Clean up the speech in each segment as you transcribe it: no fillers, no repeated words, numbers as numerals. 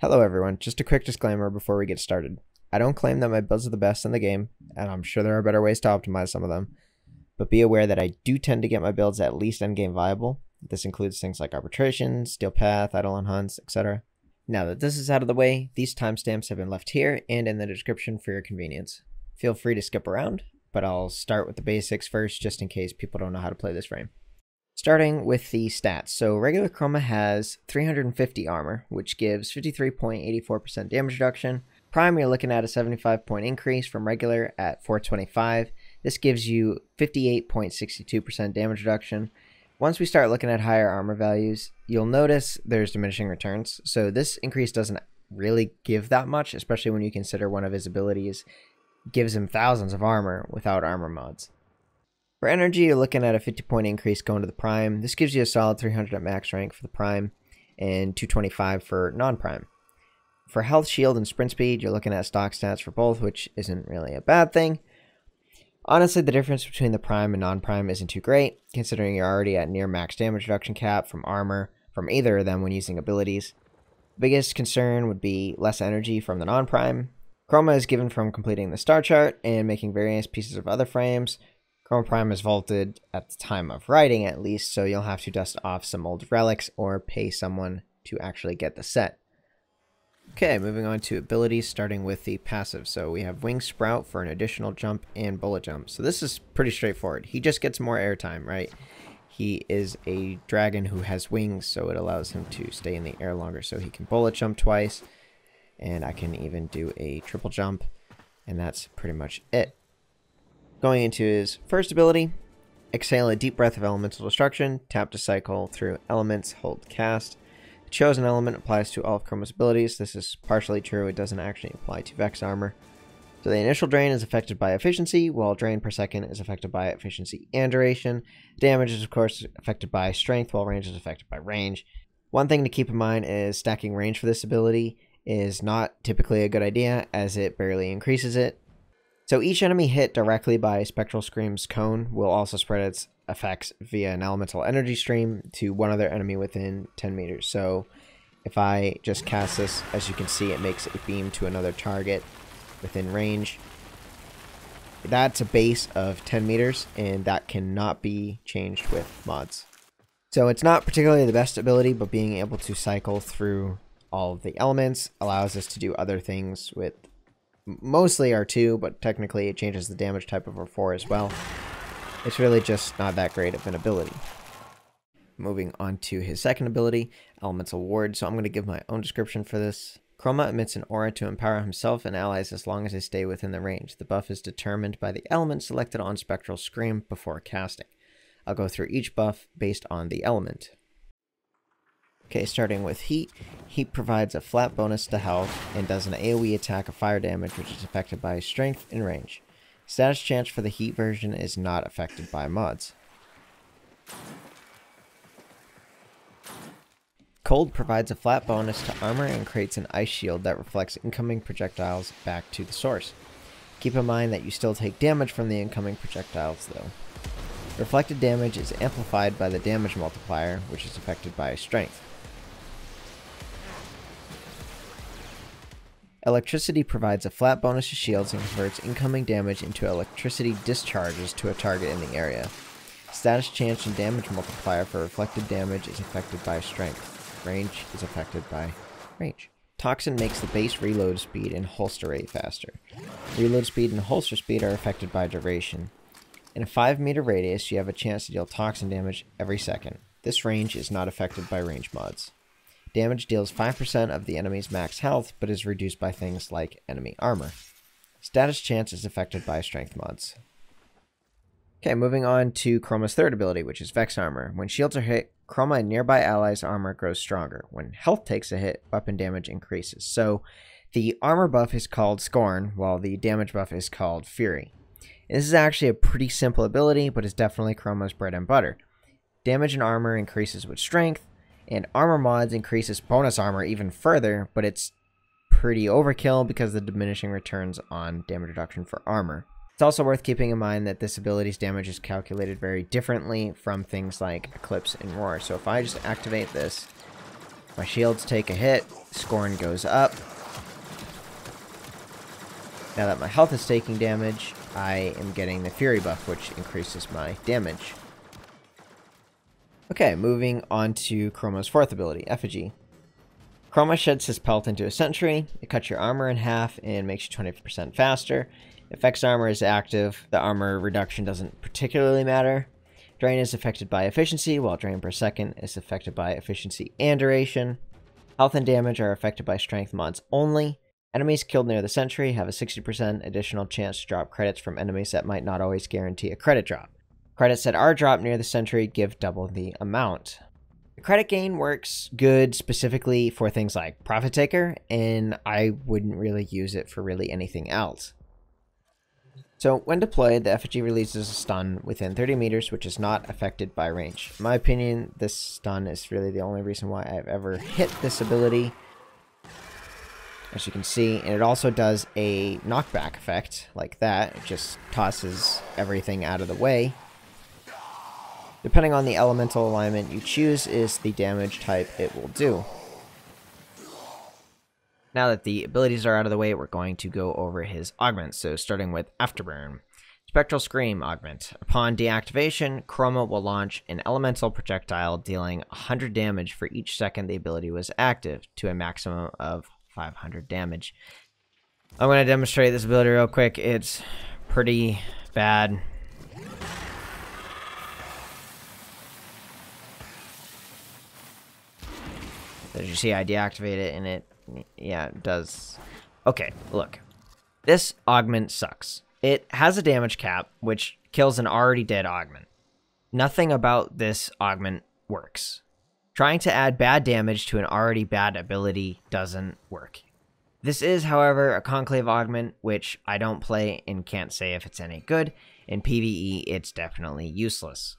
Hello everyone, just a quick disclaimer before we get started. I don't claim that my builds are the best in the game, and I'm sure there are better ways to optimize some of them, but be aware that I do tend to get my builds at least endgame viable. This includes things like arbitration, steel path, eidolon hunts, etc. Now that this is out of the way, these timestamps have been left here and in the description for your convenience. Feel free to skip around, but I'll start with the basics first just in case people don't know how to play this frame. Starting with the stats, so regular Chroma has 350 armor, which gives 53.84% damage reduction. Prime, you're looking at a 75-point increase from regular at 425. This gives you 58.62% damage reduction. Once we start looking at higher armor values, you'll notice there's diminishing returns. So this increase doesn't really give that much, especially when you consider one of his abilities gives him thousands of armor without armor mods. For energy, you're looking at a 50-point increase going to the Prime. This gives you a solid 300 at max rank for the Prime and 225 for non-Prime. For health, shield, and sprint speed, you're looking at stock stats for both, which isn't really a bad thing. Honestly, the difference between the Prime and non-Prime isn't too great, considering you're already at near max damage reduction cap from armor from either of them when using abilities. The biggest concern would be less energy from the non-Prime. Chroma is given from completing the star chart and making various pieces of other frames. Chroma Prime is vaulted at the time of writing at least, so you'll have to dust off some old relics or pay someone to actually get the set. Okay, moving on to abilities, starting with the passive. So we have Wing Sprout for an additional jump and bullet jump. So this is pretty straightforward. He just gets more airtime, right? He is a dragon who has wings, so it allows him to stay in the air longer. So he can bullet jump twice, and I can even do a triple jump, and that's pretty much it. Going into his first ability, exhale a deep breath of elemental destruction, tap to cycle through elements, hold cast. The chosen element applies to all of Chroma's abilities. This is partially true, it doesn't actually apply to Vex armor. So the initial drain is affected by efficiency, while drain per second is affected by efficiency and duration. Damage is of course affected by strength, while range is affected by range. One thing to keep in mind is stacking range for this ability is not typically a good idea, as it barely increases it. So each enemy hit directly by Spectral Scream's cone will also spread its effects via an elemental energy stream to one other enemy within 10 meters. So if I just cast this, as you can see, it makes a beam to another target within range. That's a base of 10 meters, and that cannot be changed with mods. So it's not particularly the best ability, but being able to cycle through all of the elements allows us to do other things with mostly R2, but technically it changes the damage type of R4 as well. It's really just not that great of an ability. Moving on to his second ability, Elemental Ward. So I'm going to give my own description for this. Chroma emits an aura to empower himself and allies as long as they stay within the range. The buff is determined by the element selected on Spectral Scream before casting. I'll go through each buff based on the element. Okay, starting with Heat. Heat provides a flat bonus to health and does an AoE attack of fire damage, which is affected by strength and range. Status chance for the Heat version is not affected by mods. Cold provides a flat bonus to armor and creates an ice shield that reflects incoming projectiles back to the source. Keep in mind that you still take damage from the incoming projectiles though. Reflected damage is amplified by the damage multiplier, which is affected by strength. Electricity provides a flat bonus to shields and converts incoming damage into electricity discharges to a target in the area. Status chance and damage multiplier for reflected damage is affected by strength. Range is affected by range. Toxin makes the base reload speed and holster rate faster. Reload speed and holster speed are affected by duration. In a 5-meter radius, you have a chance to deal toxin damage every second. This range is not affected by range mods. Damage deals 5% of the enemy's max health, but is reduced by things like enemy armor. Status chance is affected by strength mods. Okay, moving on to Chroma's third ability, which is Vex armor. When shields are hit, Chroma and nearby allies' armor grows stronger. When health takes a hit, weapon damage increases. So the armor buff is called Scorn, while the damage buff is called Fury. This is actually a pretty simple ability, but is definitely Chroma's bread and butter. Damage and armor increases with strength, and armor mods increases bonus armor even further, but it's pretty overkill because of the diminishing returns on damage reduction for armor. It's also worth keeping in mind that this ability's damage is calculated very differently from things like Eclipse and Roar. So if I just activate this, My shields take a hit, scorn goes up. Now that my health is taking damage, I am getting the Fury buff, which increases my damage. Okay, moving on to Chroma's fourth ability, Effigy. Chroma sheds his pelt into a sentry. It cuts your armor in half and makes you 20% faster. If X armor is active, the armor reduction doesn't particularly matter. Drain is affected by efficiency, while drain per second is affected by efficiency and duration. Health and damage are affected by strength mods only. Enemies killed near the sentry have a 60% additional chance to drop credits from enemies that might not always guarantee a credit drop. Credits that are dropped near the sentry give double the amount. The credit gain works good specifically for things like Profit Taker, and I wouldn't really use it for really anything else. So when deployed, the effigy releases a stun within 30 meters, which is not affected by range. In my opinion, this stun is really the only reason why I've ever hit this ability, as you can see, and it also does a knockback effect like that. It just tosses everything out of the way. Depending on the elemental alignment you choose is the damage type it will do. Now that the abilities are out of the way, we're going to go over his augments. So starting with Afterburn. Spectral Scream augment. Upon deactivation, Chroma will launch an elemental projectile dealing 100 damage for each second the ability was active, to a maximum of 500 damage. I'm going to demonstrate this ability real quick. It's pretty bad. As you see, I deactivate it and it, yeah, it does. Okay, look. This augment sucks. It has a damage cap, which kills an already dead augment. Nothing about this augment works. Trying to add bad damage to an already bad ability doesn't work. This is, however, a conclave augment, which I don't play and can't say if it's any good. In PvE, it's definitely useless.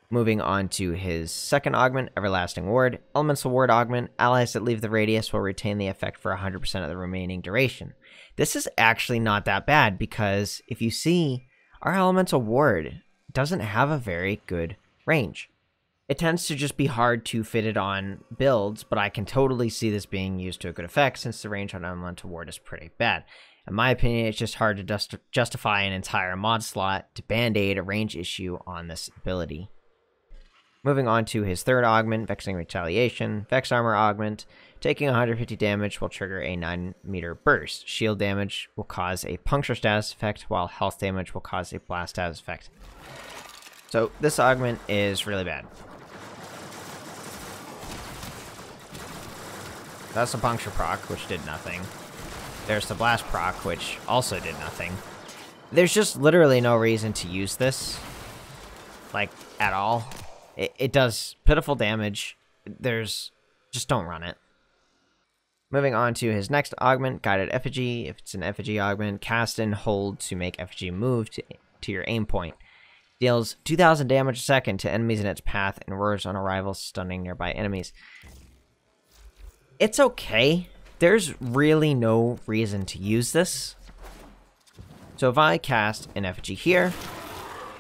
Moving on to his second augment, Everlasting Ward. Elemental Ward augment. Allies that leave the radius will retain the effect for 100% of the remaining duration. This is actually not that bad because if you see, our Elemental Ward doesn't have a very good range. It tends to just be hard to fit it on builds, but I can totally see this being used to a good effect since the range on Elemental Ward is pretty bad. In my opinion, it's just hard to justify an entire mod slot to band-aid a range issue on this ability. Moving on to his third augment, Vexing Retaliation. Vex Armor augment. Taking 150 damage will trigger a 9-meter burst. Shield damage will cause a puncture status effect, while health damage will cause a blast status effect. So this augment is really bad. That's the puncture proc, which did nothing. There's the blast proc, which also did nothing. There's just literally no reason to use this, like, at all. It does pitiful damage. Just don't run it. Moving on to his next augment, Guided Effigy. If it's an Effigy augment, cast and hold to make Effigy move to your aim point. Deals 2,000 damage a second to enemies in its path and roars on arrival, stunning nearby enemies. It's okay. There's really no reason to use this. So if I cast an Effigy here,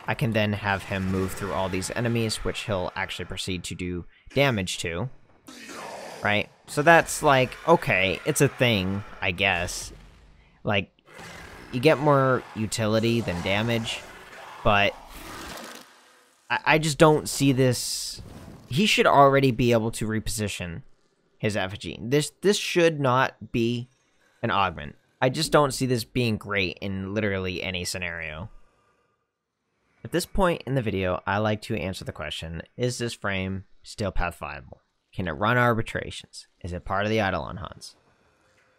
I can then have him move through all these enemies, which he'll actually proceed to do damage to. Right? So that's like, okay, it's a thing, I guess. Like, you get more utility than damage, but I just don't see this. He should already be able to reposition his effigy. This should not be an augment. I just don't see this being great in literally any scenario. At this point in the video, I like to answer the question, is this frame still path viable? Can it run arbitrations? Is it part of the Eidolon hunts?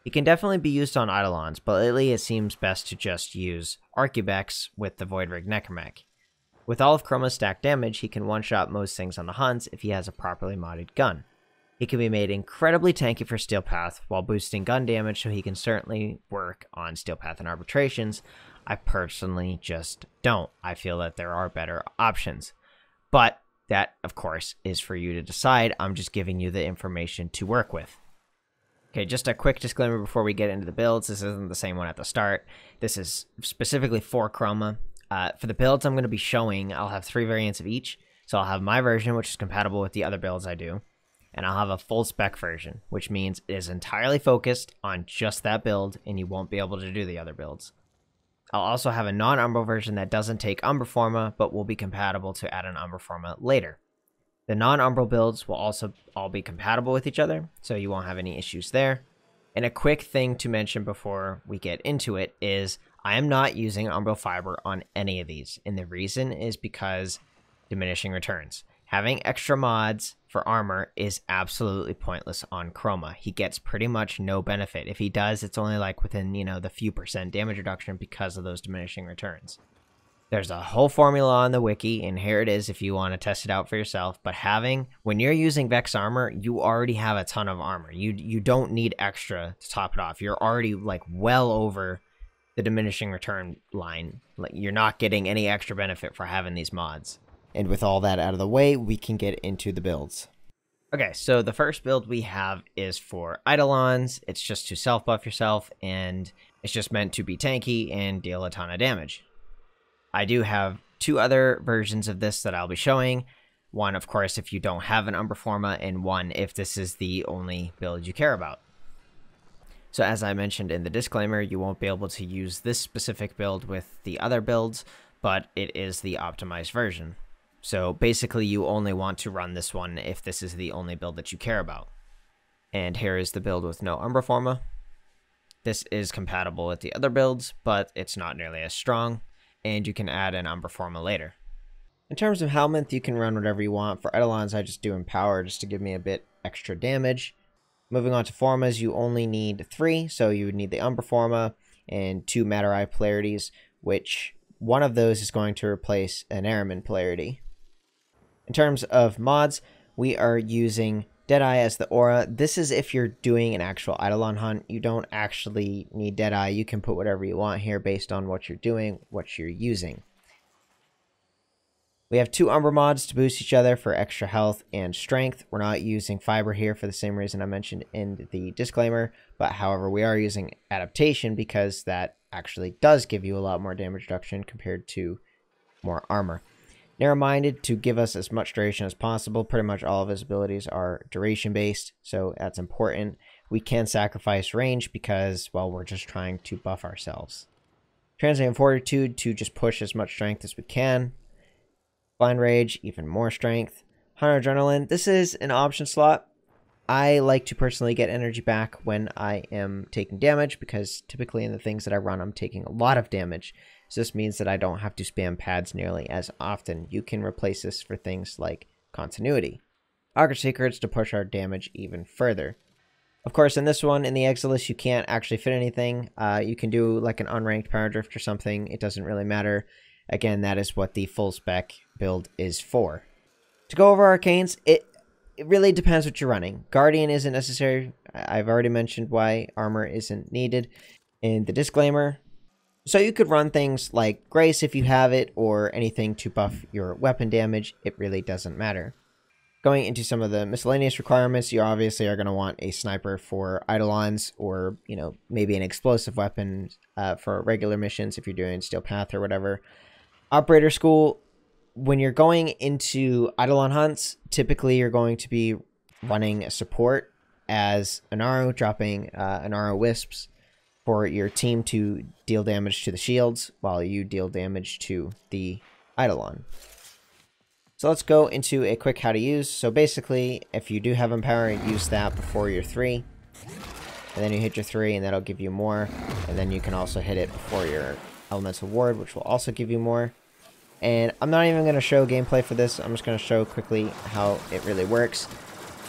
It can definitely be used on Eidolons, but lately it seems best to just use Arcubex with the Voidrig Necromech. With all of Chroma's stacked damage, he can one-shot most things on the hunts if he has a properly modded gun. He can be made incredibly tanky for Steel Path while boosting gun damage, so he can certainly work on Steel Path and arbitrations. I personally just don't. I feel that there are better options. But that, of course, is for you to decide. I'm just giving you the information to work with. Okay, just a quick disclaimer before we get into the builds. This isn't the same one at the start. This is specifically for Chroma. For the builds I'm going to be showing, I'll have 3 variants of each. So I'll have my version, which is compatible with the other builds I do. and I'll have a full spec version, which means it is entirely focused on just that build and you won't be able to do the other builds. I'll also have a non-Umbral version that doesn't take Umbra Forma, but will be compatible to add an Umbra Forma later. The non-Umbral builds will also all be compatible with each other, so you won't have any issues there. And a quick thing to mention before we get into it is I am not using Umbral Fiber on any of these, and the reason is because diminishing returns. Having extra mods for armor is absolutely pointless on Chroma. He gets pretty much no benefit. If he does, it's only like within, you know, the few % damage reduction because of those diminishing returns. There's a whole formula on the wiki, and here it is if you want to test it out for yourself. But when you're using Vex armor, you already have a ton of armor. You don't need extra to top it off. You're already like well over the diminishing return line. Like, you're not getting any extra benefit for having these mods. And with all that out of the way, we can get into the builds. Okay, so the first build we have is for Eidolons. It's just to self-buff yourself, and it's just meant to be tanky and deal a ton of damage. I do have two other versions of this that I'll be showing. One, of course, if you don't have an Umbra Forma, and one if this is the only build you care about. So as I mentioned in the disclaimer, you won't be able to use this specific build with the other builds, but it is the optimized version. So basically you only want to run this one if this is the only build that you care about. And here is the build with no Umbra Forma. This is compatible with the other builds, but it's not nearly as strong, and you can add an Umbra Forma later. In terms of helmet, you can run whatever you want. For Eidolons, I just do Empower just to give me a bit extra damage. Moving on to Formas, you only need 3, so you would need the Umbra Forma and 2 Matter Eye polarities, which one of those is going to replace an Airman polarity. In terms of mods, we are using Deadeye as the aura. This is if you're doing an actual Eidolon hunt. You don't actually need Deadeye. You can put whatever you want here based on what you're doing, what you're using. We have 2 Umbra mods to boost each other for extra health and strength. We're not using Fiber here for the same reason I mentioned in the disclaimer, but however, we are using Adaptation because that actually does give you a lot more damage reduction compared to more armor. Narrow-minded to give us as much duration as possible. Pretty much all of his abilities are duration-based, so that's important. We can sacrifice range because, well, we're just trying to buff ourselves. Transient Fortitude to just push as much strength as we can. Blind Rage, even more strength. Hunter Adrenaline, this is an option slot. I like to personally get energy back when I am taking damage because typically in the things that I run, I'm taking a lot of damage. So this means that I don't have to spam pads nearly as often. You can replace this for things like continuity. Augur Secrets to push our damage even further. Of course, in this one, in the Exilus, you can't actually fit anything. You can do like an unranked Power Drift or something. It doesn't really matter. Again, that is what the full spec build is for. To go over Arcanes, it really depends what you're running. Guardian isn't necessary. I've already mentioned why armor isn't needed in the disclaimer. So you could run things like Grace if you have it, or anything to buff your weapon damage. It really doesn't matter. Going into some of the miscellaneous requirements, you obviously are going to want a sniper for Eidolons, or, you know, maybe an explosive weapon for regular missions if you're doing Steel Path or whatever. Operator School, when you're going into Eidolon hunts, typically you're going to be running a support as Inaro, dropping Inaro Wisps for your team to deal damage to the shields while you deal damage to the Eidolon. So let's go into a quick how to use. So basically, if you do have Empower, use that before your 3. And then you hit your 3 and that'll give you more. And then you can also hit it before your Elemental Ward, which will also give you more. And I'm not even going to show gameplay for this. I'm just going to show quickly how it really works.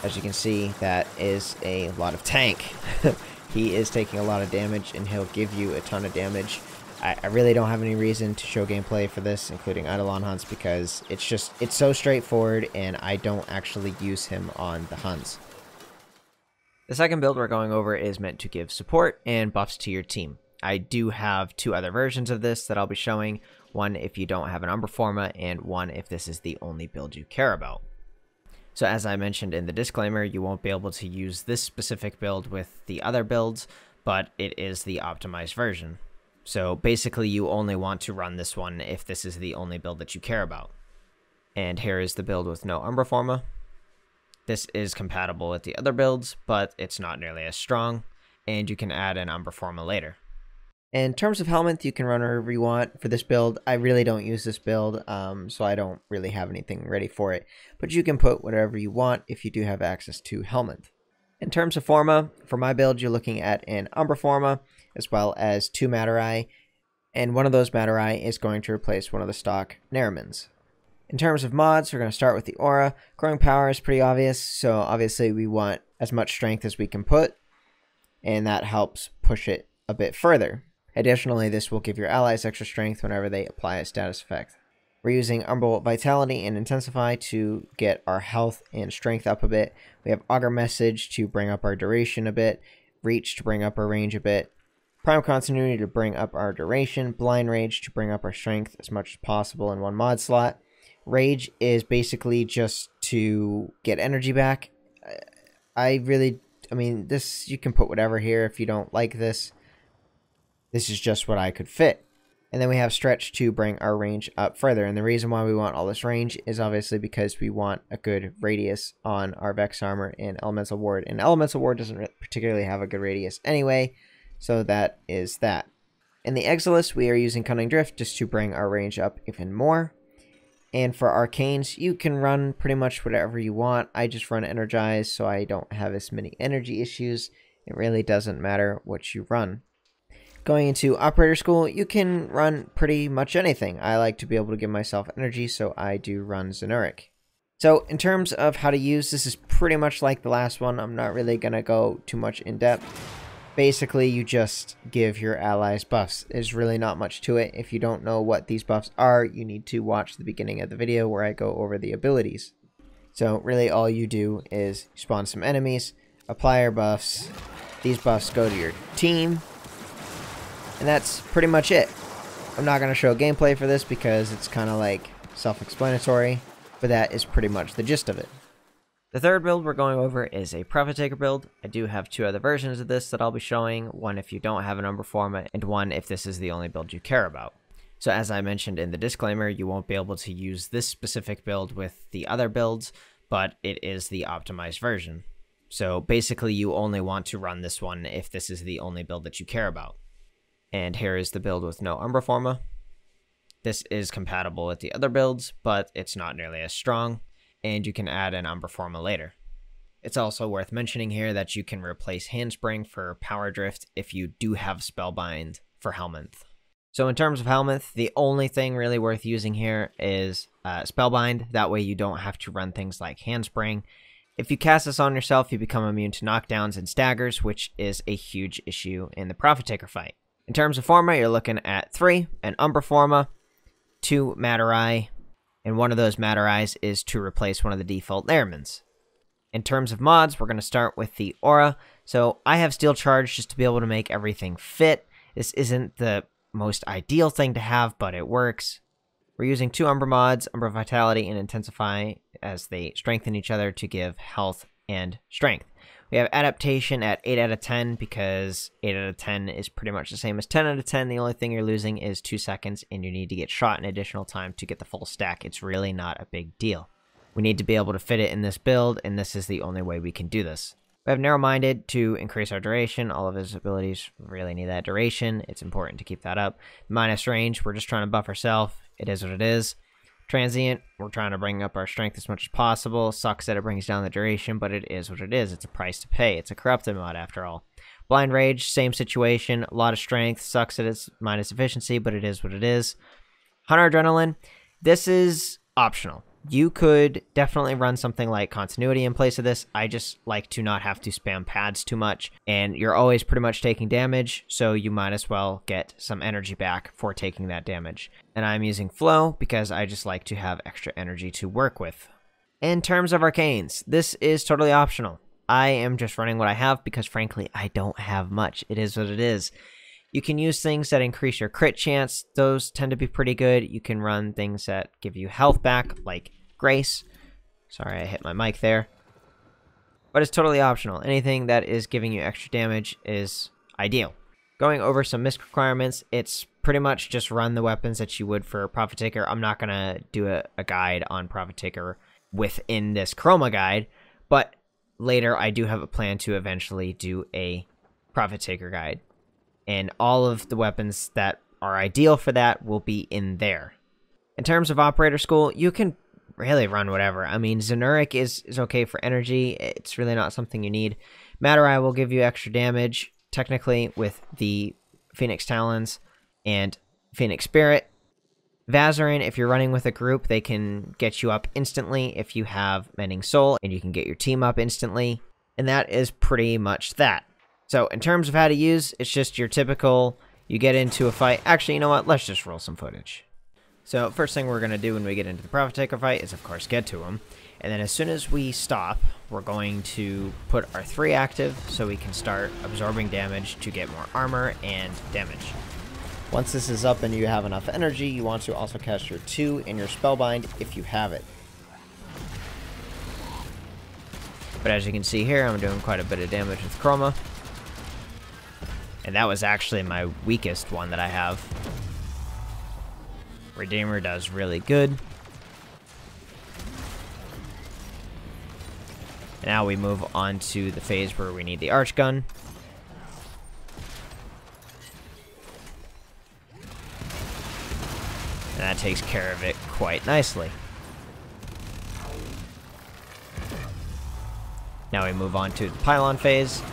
As you can see, that is a lot of tank. He is taking a lot of damage, and he'll give you a ton of damage. I really don't have any reason to show gameplay for this, including Eidolon hunts, because it's so straightforward, and I don't actually use him on the hunts. The second build we're going over is meant to give support and buffs to your team. I do have 2 other versions of this that I'll be showing. One if you don't have an Umbra Forma, and one if this is the only build you care about. So as I mentioned in the disclaimer, you won't be able to use this specific build with the other builds, but it is the optimized version. So basically you only want to run this one if this is the only build that you care about. And here is the build with no Umbra Forma. This is compatible with the other builds, but it's not nearly as strong, and you can add an Umbra Forma later. In terms of helmet, you can run wherever you want. For this build, I really don't use this build, so I don't really have anything ready for it. But you can put whatever you want if you do have access to helmet. In terms of Forma, for my build, you're looking at an Umbra Forma, as well as 2 Materai, and one of those Materai is going to replace one of the stock Neremans. In terms of mods, we're going to start with the Aura. Growing Power is pretty obvious, so obviously we want as much strength as we can put, and that helps push it a bit further. Additionally, this will give your allies extra strength whenever they apply a status effect. We're using Umbral Vitality and Intensify to get our health and strength up a bit. We have Augur Message to bring up our duration a bit, Reach to bring up our range a bit, Prime Continuity to bring up our duration, Blind Rage to bring up our strength as much as possible in one mod slot. Rage is basically just to get energy back. I mean, this, you can put whatever here if you don't like this. This is just what I could fit. And then we have Stretch to bring our range up further. And the reason why we want all this range is obviously because we want a good radius on our Vex Armor and Elemental Ward. And Elemental Ward doesn't particularly have a good radius anyway, so that is that. In the Exilus, we are using Cunning Drift just to bring our range up even more. And for Arcanes, you can run pretty much whatever you want. I just run Energize, so I don't have as many energy issues. It really doesn't matter what you run. Going into Operator School, you can run pretty much anything. I like to be able to give myself energy, so I do run Zenuric. So in terms of how to use, this is pretty much like the last one. I'm not really going to go too much in depth. Basically, you just give your allies buffs. There's really not much to it. If you don't know what these buffs are, you need to watch the beginning of the video where I go over the abilities. So really all you do is spawn some enemies, apply your buffs, these buffs go to your team, and that's pretty much it. I'm not going to show gameplay for this because it's kind of like self-explanatory, but that is pretty much the gist of it. The third build we're going over is a Profit Taker build. I do have 2 other versions of this that I'll be showing, one if you don't have an Umbra Forma, and one if this is the only build you care about. So as I mentioned in the disclaimer, you won't be able to use this specific build with the other builds, but it is the optimized version. So basically you only want to run this one if this is the only build that you care about. And here is the build with no Umbra Forma. This is compatible with the other builds, but it's not nearly as strong, and you can add an Umbra Forma later. It's also worth mentioning here that you can replace Handspring for Power Drift if you do have Spellbind for Helminth. So in terms of Helminth, the only thing really worth using here is Spellbind. That way you don't have to run things like Handspring. If you cast this on yourself, you become immune to knockdowns and staggers, which is a huge issue in the Profit Taker fight. In terms of Forma, you're looking at 3, an Umbra Forma, 2 Materai, and one of those Materais is to replace one of the default Neremans. In terms of mods, we're going to start with the Aura. So I have Steel Charge just to be able to make everything fit. This isn't the most ideal thing to have, but it works. We're using 2 Umbra mods, Umbra Vitality and Intensify, as they strengthen each other to give health and strength. We have Adaptation at 8 out of 10 because 8 out of 10 is pretty much the same as 10 out of 10. The only thing you're losing is 2 seconds, and you need to get shot an additional time to get the full stack. It's really not a big deal. We need to be able to fit it in this build, and this is the only way we can do this. We have Narrow-Minded to increase our duration. All of his abilities really need that duration. It's important to keep that up. Minus Range, we're just trying to buff ourselves. It is what it is. Transient, we're trying to bring up our strength as much as possible. Sucks that it brings down the duration, but it is what it is. It's a price to pay. It's a corrupted mod after all. Blind Rage, same situation. A lot of strength. Sucks that it's minus efficiency, but it is what it is. Hunter Adrenaline, this is optional. You could definitely run something like Continuity in place of this. I just like to not have to spam pads too much, and you're always pretty much taking damage, so you might as well get some energy back for taking that damage. And I'm using Flow because I just like to have extra energy to work with. In terms of Arcanes, this is totally optional. I am just running what I have because frankly, I don't have much. It is what it is. You can use things that increase your crit chance. Those tend to be pretty good. You can run things that give you health back, like Grace. Sorry, I hit my mic there. But it's totally optional. Anything that is giving you extra damage is ideal. Going over some misc requirements, it's pretty much just run the weapons that you would for Profit Taker. I'm not going to do a guide on Profit Taker within this Chroma guide, But later, I do have a plan to eventually do a Profit Taker guide. And all of the weapons that are ideal for that will be in there. In terms of Operator School, you can really run whatever. I mean, Zenuric is okay for energy. It's really not something you need. Matarai will give you extra damage, technically, with the Phoenix Talons and Phoenix Spirit. Vazarin, if you're running with a group, they can get you up instantly if you have Mending Soul, and you can get your team up instantly. And that is pretty much that. So, in terms of how to use, it's just your typical, you get into a fight. Actually, you know what? Let's just roll some footage. So, first thing we're going to do when we get into the Profit Taker fight is, of course, get to him. And then as soon as we stop, we're going to put our 3 active so we can start absorbing damage to get more armor and damage. Once this is up and you have enough energy, you want to also cast your 2 and your Spellbind if you have it. But as you can see here, I'm doing quite a bit of damage with Chroma. And that was actually my weakest one that I have. Redeemer does really good. Now we move on to the phase where we need the Arch Gun. And that takes care of it quite nicely. Now we move on to the Pylon phase.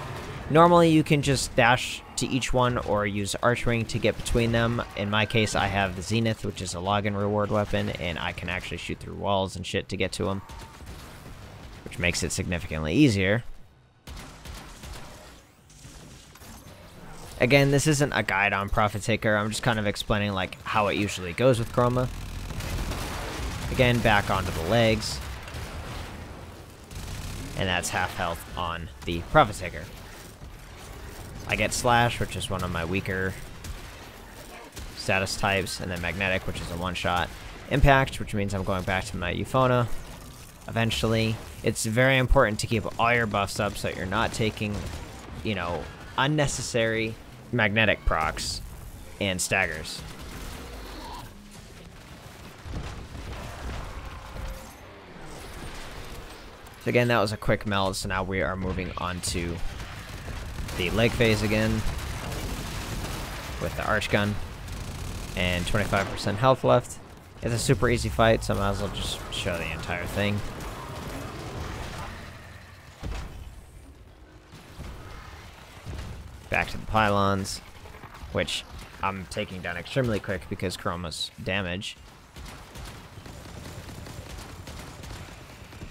Normally you can just dash to each one or use Archwing to get between them. In my case, I have the Zenith, which is a login reward weapon, and I can actually shoot through walls and shit to get to them, which makes it significantly easier. Again, this isn't a guide on Profit Taker. I'm just kind of explaining like how it usually goes with Chroma. Again, back onto the legs. And that's half health on the Profit Taker. I get Slash, which is one of my weaker status types, and then Magnetic, which is a one-shot. Impact, which means I'm going back to my Euphona eventually. It's very important to keep all your buffs up so that you're not taking, you know, unnecessary magnetic procs and staggers. So again, that was a quick meld, so now we are moving on to the leg phase again with the Arch Gun and 25% health left. It's a super easy fight, so I might as well just show the entire thing. Back to the pylons, which I'm taking down extremely quick because Chroma's damage.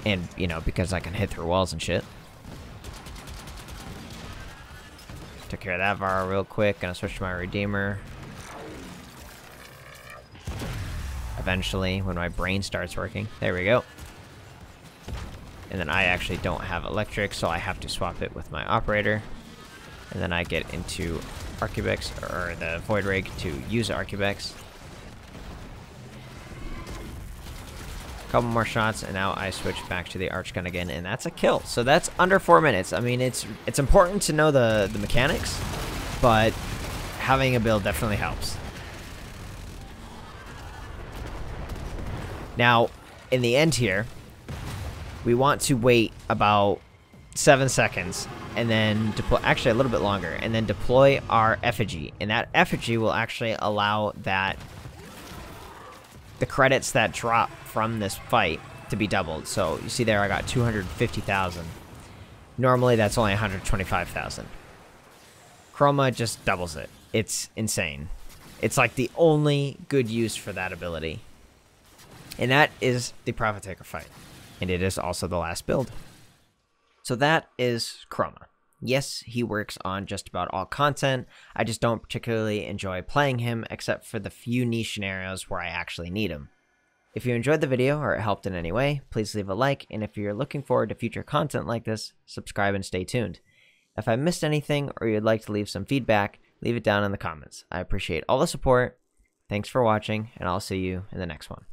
And, you know, because I can hit through walls and shit. Took care of that Vara real quick. Gonna switch to my Redeemer. Eventually, when my brain starts working. There we go. And then I actually don't have electric, so I have to swap it with my operator. And then I get into Arcubex, or the Void Rig, to use Arcubex. Couple more shots, and now I switch back to the Arch Gun again, and that's a kill. So that's under 4 minutes. I mean, it's important to know the mechanics, but having a build definitely helps. Now, in the end here, we want to wait about 7 seconds, and then deploy, actually a little bit longer, and then deploy our effigy. And that effigy will actually allow that the credits that drop from this fight to be doubled. So you see there I got 250,000. Normally that's only 125,000. Chroma just doubles it. It's insane. It's like the only good use for that ability. And that is the Profit Taker fight. And it is also the last build. So that is Chroma. Yes, he works on just about all content. I just don't particularly enjoy playing him, except for the few niche scenarios where I actually need him. If you enjoyed the video or it helped in any way, please leave a like, and if you're looking forward to future content like this, subscribe and stay tuned. If I missed anything or you'd like to leave some feedback, leave it down in the comments. I appreciate all the support. Thanks for watching, and I'll see you in the next one.